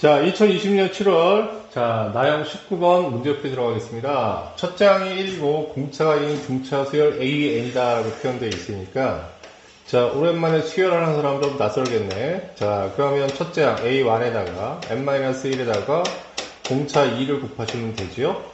자, 2020년 7월, 자, 나형 19번 문제풀이 들어가겠습니다. 첫 장이 1이고, 공차가 2인 중차 수열 AN이다 라고 표현되어 있으니까, 자, 오랜만에 수열하는 사람 좀 낯설겠네. 자, 그러면 첫 장 A1에다가, N-1에다가, 공차 2를 곱하시면 되죠.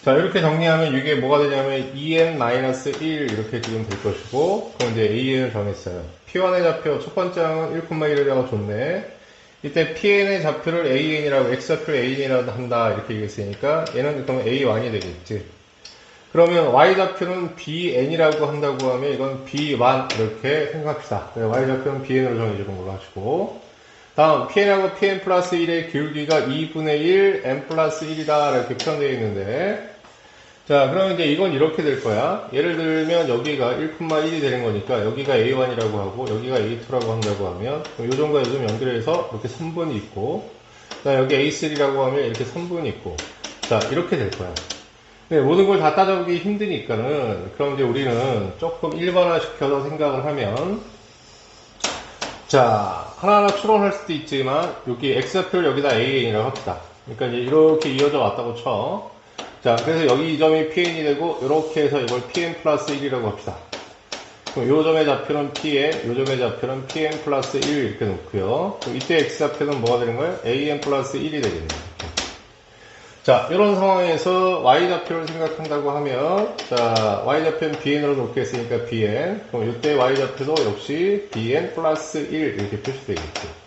자, 이렇게 정리하면 이게 뭐가 되냐면, EN-1 이렇게 지금 될 것이고, 그럼 이제 AN을 정했어요. P1의 좌표, 첫 번째 항은 1,1에다가 줬네. 이때 PN의 좌표를 AN이라고, X좌표를 AN이라고 한다, 이렇게 얘기했으니까, 얘는 그러면 A1이 되겠지. 그러면 Y좌표는 BN이라고 한다고 하면, 이건 B1, 이렇게 생각합시다. Y좌표는 BN으로 정해주는 걸로 하시고. 다음, PN하고 PN 플러스 1의 기울기가 2분의 1, N 플러스 1이다, 이렇게 표현되어 있는데, 자, 그러면 이제 이건 이렇게 될 거야. 예를 들면 여기가 1,1이 되는 거니까 여기가 A1이라고 하고 여기가 A2라고 한다고 하면 요점과 요점 연결해서 이렇게 3분이 있고 여기 A3라고 하면 이렇게 3분이 있고 자, 이렇게 될 거야. 근데 모든 걸 다 따져보기 힘드니까는 그럼 이제 우리는 조금 일반화시켜서 생각을 하면 자, 하나하나 추론할 수도 있지만 여기 X좌표를 여기다 AN이라고 합시다. 그러니까 이제 이렇게 이어져 왔다고 쳐. 자, 그래서 여기 이 점이 PN이 되고, 이렇게 해서 이걸 PN 플러스 1이라고 합시다. 그럼 요 점의 좌표는 PN, 요 점의 좌표는 PN 플러스 1 이렇게 놓고요. 그럼 이때 X좌표는 뭐가 되는 거예요? AN 플러스 1이 되겠네요. 자, 이런 상황에서 Y좌표를 생각한다고 하면, 자, Y좌표는 BN으로 놓겠으니까 BN. 그럼 이때 Y좌표도 역시 BN 플러스 1 이렇게 표시되겠죠.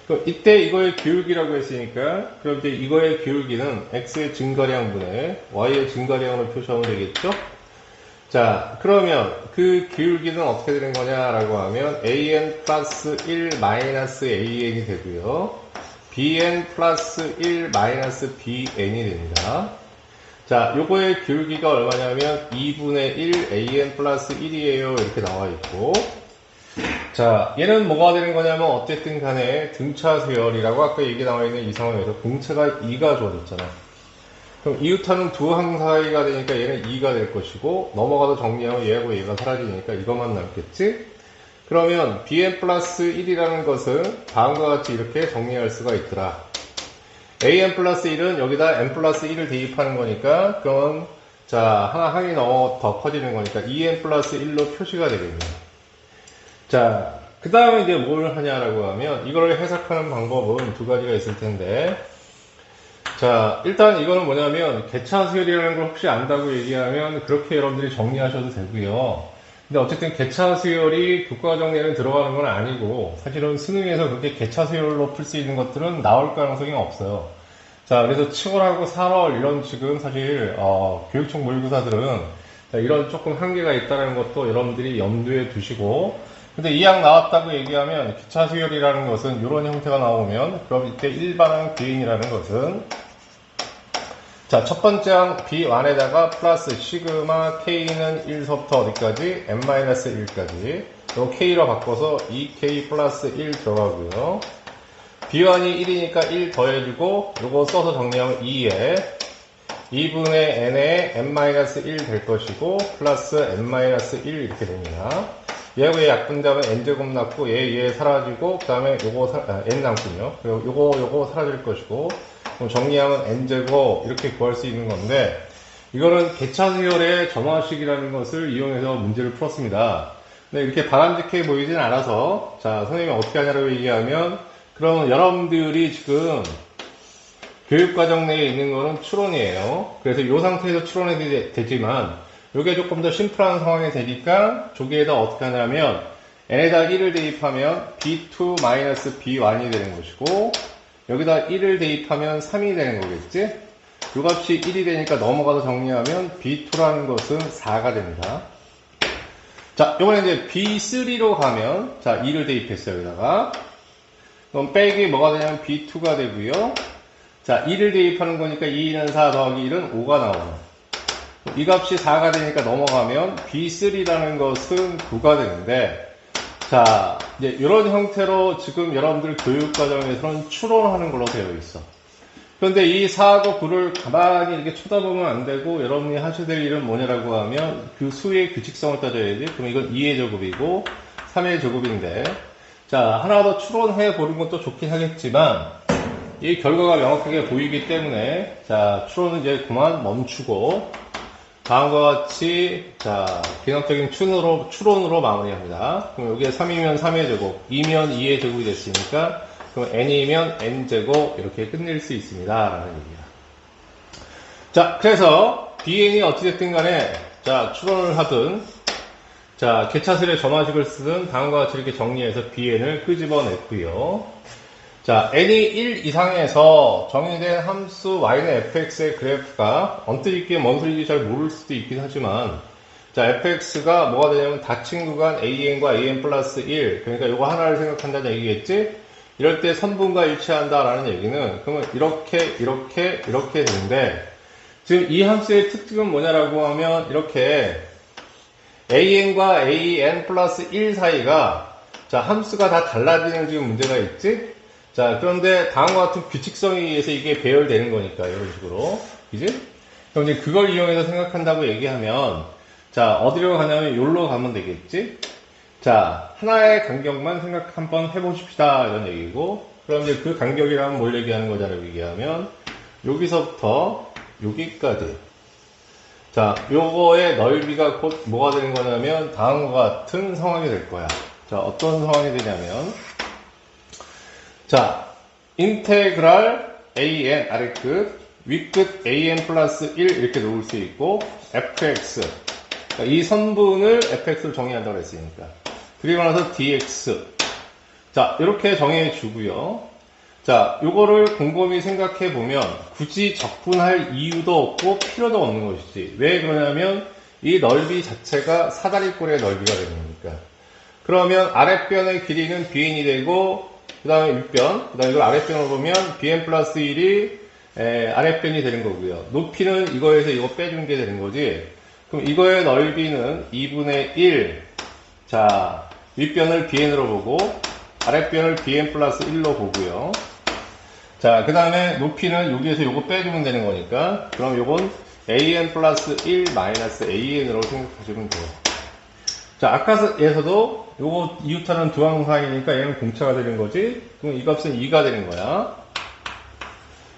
그럼 이때 이거의 기울기라고 했으니까 그럼 이제 이거의 기울기는 x의 증가량분의 y의 증가량으로 표시하면 되겠죠? 자, 그러면 그 기울기는 어떻게 되는 거냐라고 하면 an 플러스 1 마이너스 an이 되고요. bn 플러스 1 마이너스 bn이 됩니다. 자, 요거의 기울기가 얼마냐면 2분의 1 an 플러스 1이에요. 이렇게 나와 있고 자, 얘는 뭐가 되는 거냐면 어쨌든 간에 등차 수열이라고 아까 얘기 나와 있는 이 상황에서 공차가 2가 주어졌잖아. 그럼 이웃하는 두 항 사이가 되니까 얘는 2가 될 것이고 넘어가서 정리하면 얘하고 얘가 사라지니까 이것만 남겠지? 그러면 bn 플러스 1이라는 것은 다음과 같이 이렇게 정리할 수가 있더라. an 플러스 1은 여기다 n 플러스 1을 대입하는 거니까 그건 자, 하나 항이 더 커지는 거니까 2n 플러스 1로 표시가 되겠네요. 자, 그 다음에 이제 뭘 하냐라고 하면, 이걸 해석하는 방법은 두 가지가 있을 텐데, 자, 일단 이거는 뭐냐면, 개차수열이라는 걸 혹시 안다고 얘기하면, 그렇게 여러분들이 정리하셔도 되고요. 근데 어쨌든 개차수열이 교과정리에는 들어가는 건 아니고, 사실은 수능에서 그렇게 개차수열로 풀 수 있는 것들은 나올 가능성이 없어요. 자, 그래서 7월하고 4월, 이런 지금 사실, 교육청 모의고사들은, 이런 조금 한계가 있다는 것도 여러분들이 염두에 두시고, 근데 이 양 나왔다고 얘기하면 기차 수열이라는 것은 이런 형태가 나오면 그럼 이때 일반항 BN이라는 것은 자, 첫 번째 항 B1에다가 플러스 시그마 K는 1서부터 어디까지? N-1까지 요 K로 바꿔서 2K 플러스 1 들어가고요. B1이 1이니까 1 더해주고 요거 써서 정리하면 2에 2분의 N에 N-1 될 것이고 플러스 N-1 이렇게 됩니다. 얘하고 얘 약분되면 n제곱 남고 얘 사라지고 그 다음에 요거 n 남군요. 그리고 요거 사라질 것이고 그럼 정리하면 n제곱 이렇게 구할 수 있는 건데 이거는 개차수열의 점화식이라는 것을 이용해서 문제를 풀었습니다. 근데 이렇게 바람직해 보이진 않아서 자, 선생님이 어떻게 하냐고 얘기하면 그럼 여러분들이 지금 교육과정 내에 있는 거는 추론이에요. 그래서 이 상태에서 추론이 되지만 이게 조금 더 심플한 상황이 되니까 조기에다 어떻게 하냐면 n에다 1을 대입하면 b2-b1이 되는 것이고 여기다 1을 대입하면 3이 되는 거겠지? 이 값이 1이 되니까 넘어가서 정리하면 b2라는 것은 4가 됩니다. 자, 이번에 이제 b3로 가면 자, 2를 대입했어요. 여기다가 그럼 빼기 뭐가 되냐면 b2가 되고요. 자, 2를 대입하는 거니까 2는 4 더하기 1은 5가 나와요. 이 값이 4가 되니까 넘어가면 B3라는 것은 9가 되는데 자, 이제 이런 형태로 지금 여러분들 교육과정에서는 추론하는 걸로 되어 있어. 그런데 이 4하고 9를 가만히 이렇게 쳐다보면 안 되고 여러분이 하셔야 될 일은 뭐냐라고 하면 그 수의 규칙성을 따져야지. 그럼 이건 2의 제곱이고 3의 제곱인데 자, 하나 더 추론해 보는 것도 좋긴 하겠지만 이 결과가 명확하게 보이기 때문에, 자, 추론은 이제 그만 멈추고, 다음과 같이, 자, 기능적인 추론으로 마무리합니다. 그럼 여기에 3이면 3의 제곱, 2면 2의 제곱이 됐으니까, 그럼 n이면 n제곱, 이렇게 끝낼 수 있습니다. 라는 얘기야. 자, 그래서, bn이 어찌됐든 간에, 자, 추론을 하든, 자, 개차설의 점화식을 쓰든, 다음과 같이 이렇게 정리해서 bn을 끄집어냈고요. 자, n이 1 이상에서 정의된 함수 y는 fx의 그래프가 언뜻 있게 뭔 소리인지 잘 모를 수도 있긴 하지만, 자, fx가 뭐가 되냐면 닫힌 구간 an과 an 플러스 1, 그러니까 이거 하나를 생각한다는 얘기겠지? 이럴 때 선분과 일치한다라는 얘기는, 그러면 이렇게 되는데, 지금 이 함수의 특징은 뭐냐라고 하면, 이렇게 an과 an 플러스 1 사이가, 자, 함수가 다 달라지는 지금 문제가 있지? 자, 그런데 다음과 같은 규칙성에 의해서 이게 배열되는 거니까, 이런 식으로. 그지? 그럼 이제 그걸 이용해서 생각한다고 얘기하면, 자, 어디로 가냐면, 여기로 가면 되겠지? 자, 하나의 간격만 생각 한번 해보십시다. 이런 얘기고. 그럼 이제 그 간격이라면 뭘 얘기하는 거냐라고 얘기하면, 여기서부터 여기까지. 자, 요거의 넓이가 곧 뭐가 되는 거냐면, 다음과 같은 상황이 될 거야. 자, 어떤 상황이 되냐면, 자, 인테그랄 an 아래끝, 윗끝 an 플러스 1 이렇게 놓을 수 있고, fx. 그러니까 이 선분을 fx로 정의한다고 했으니까. 그리고 나서 dx. 자, 이렇게 정해 주고요. 자, 요거를 곰곰이 생각해 보면 굳이 적분할 이유도 없고 필요도 없는 것이지. 왜 그러냐면 이 넓이 자체가 사다리꼴의 넓이가 되는 거니까. 그러면 아랫변의 길이는 bn이 되고, 그 다음에 윗변, 그 다음에 이걸 아랫변으로 보면 bn 플러스 1이 아랫변이 되는 거고요. 높이는 이거에서 이거 빼준 게 되는 거지. 그럼 이거의 넓이는 2분의 1. 자, 윗변을 bn으로 보고, 아랫변을 bn 플러스 1로 보고요. 자, 그 다음에 높이는 여기에서 이거 빼주면 되는 거니까, 그럼 요건 an 플러스 1 마이너스 an으로 생각하시면 돼요. 자, 아까에서도 요거 이웃하는 두 항상이니까 얘는 공차가 되는 거지. 그럼 이 값은 2가 되는 거야.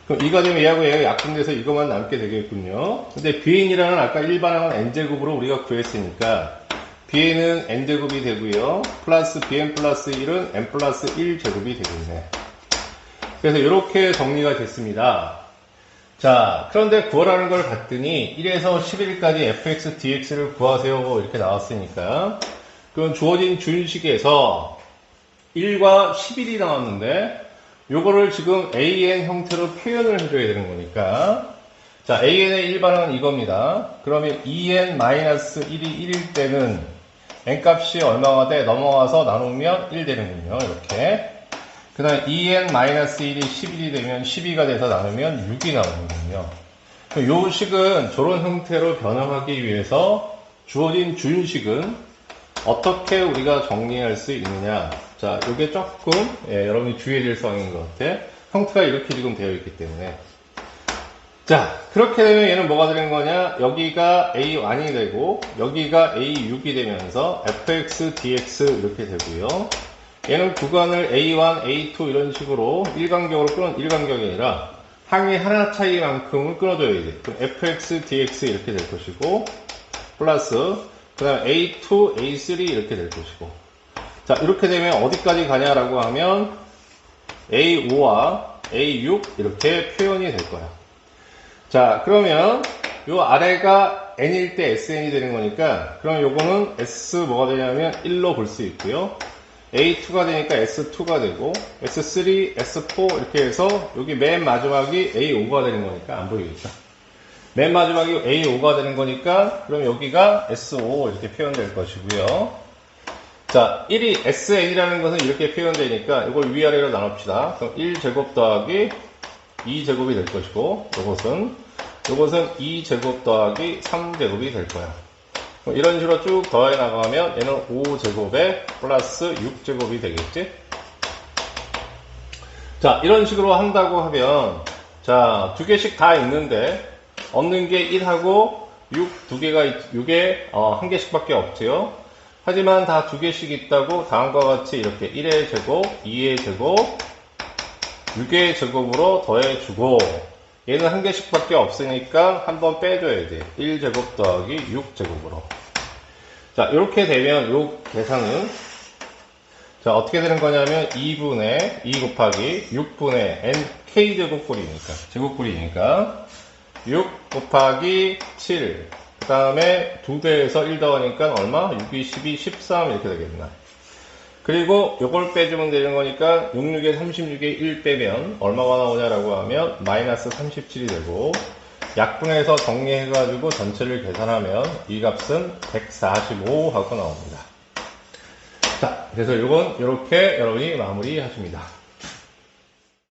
그럼 2가 되면 얘하고 얘가 약분돼서 이것만 남게 되겠군요. 근데 bn이라는 아까 일반항은 n제곱으로 우리가 구했으니까 bn은 n제곱이 되고요. 플러스 bn 플러스 1은 n 플러스 1제곱이 되겠네. 그래서 이렇게 정리가 됐습니다. 자, 그런데 구하라는 걸 봤더니 1에서 11까지 fx, dx를 구하세요 이렇게 나왔으니까, 그럼 주어진 준식에서 1과 11이 나왔는데 요거를 지금 an 형태로 표현을 해줘야 되는 거니까, 자, an의 일반항은 이겁니다. 그러면 2n-1이 1일 때는 n값이 얼마가 돼? 넘어가서 나누면 1 되는군요. 이렇게. 그 다음에 2n-1이 11이 되면 12가 돼서 나누면 6이 나오는군요. 요 식은 저런 형태로 변형하기 위해서 주어진 준식은 어떻게 우리가 정리할 수 있느냐. 자, 요게 조금 여러분이 주의해야 될 상황인 것 같아. 형태가 이렇게 지금 되어 있기 때문에. 자, 그렇게 되면 얘는 뭐가 되는 거냐? 여기가 A1이 되고 여기가 A6이 되면서 fx, dx 이렇게 되고요. 얘는 구간을 A1, A2 이런 식으로 일간격으로 끊은 일간격이 아니라 항이 하나 차이만큼을 끊어줘야 돼. 그럼 fx, dx 이렇게 될 것이고, 플러스 그 다음에 A2, A3 이렇게 될 것이고. 자, 이렇게 되면 어디까지 가냐라고 하면 A5와 A6 이렇게 표현이 될 거야. 자, 그러면 요 아래가 n일 때 sn이 되는 거니까, 그럼 요거는 s 뭐가 되냐면 1로 볼 수 있고요. A2가 되니까 S2가 되고, S3, S4 이렇게 해서 여기 맨 마지막이 A5가 되는 거니까 안 보이겠죠. 맨 마지막이 A5가 되는 거니까 그럼 여기가 S5 이렇게 표현될 것이고요. 자, 1이 SN이라는 것은 이렇게 표현되니까 이걸 위아래로 나눕시다. 그럼 1제곱 더하기 2제곱이 될 것이고, 요것은 2제곱 더하기 3제곱이 될 거야. 이런 식으로 쭉 더해 나가면 얘는 5제곱에 플러스 6제곱이 되겠지? 자, 이런 식으로 한다고 하면, 자, 두 개씩 다 있는데, 없는 게 1하고 6, 두 개가, 6에, 한 개씩밖에 없지요? 하지만 다 두 개씩 있다고 다음과 같이 이렇게 1의 제곱, 2의 제곱, 6의 제곱으로 더해주고 얘는 한 개씩밖에 없으니까 한번 빼줘야 돼. 1제곱 더하기 6제곱으로. 자, 이렇게 되면 요 계산은 자, 어떻게 되는 거냐면 2분의 2 곱하기 6분의 n k제곱꼴이니까 6 곱하기 7 그 다음에 2대에서 1 더하니까 얼마? 6, 2, 12, 13 이렇게 되겠나. 그리고 요걸 빼주면 되는 거니까 6, 6에 36에 1 빼면 얼마가 나오냐라고 하면 마이너스 37이 되고 약분해서 정리해가지고 전체를 계산하면 이 값은 145 하고 나옵니다. 자, 그래서 이건 이렇게 여러분이 마무리 하십니다.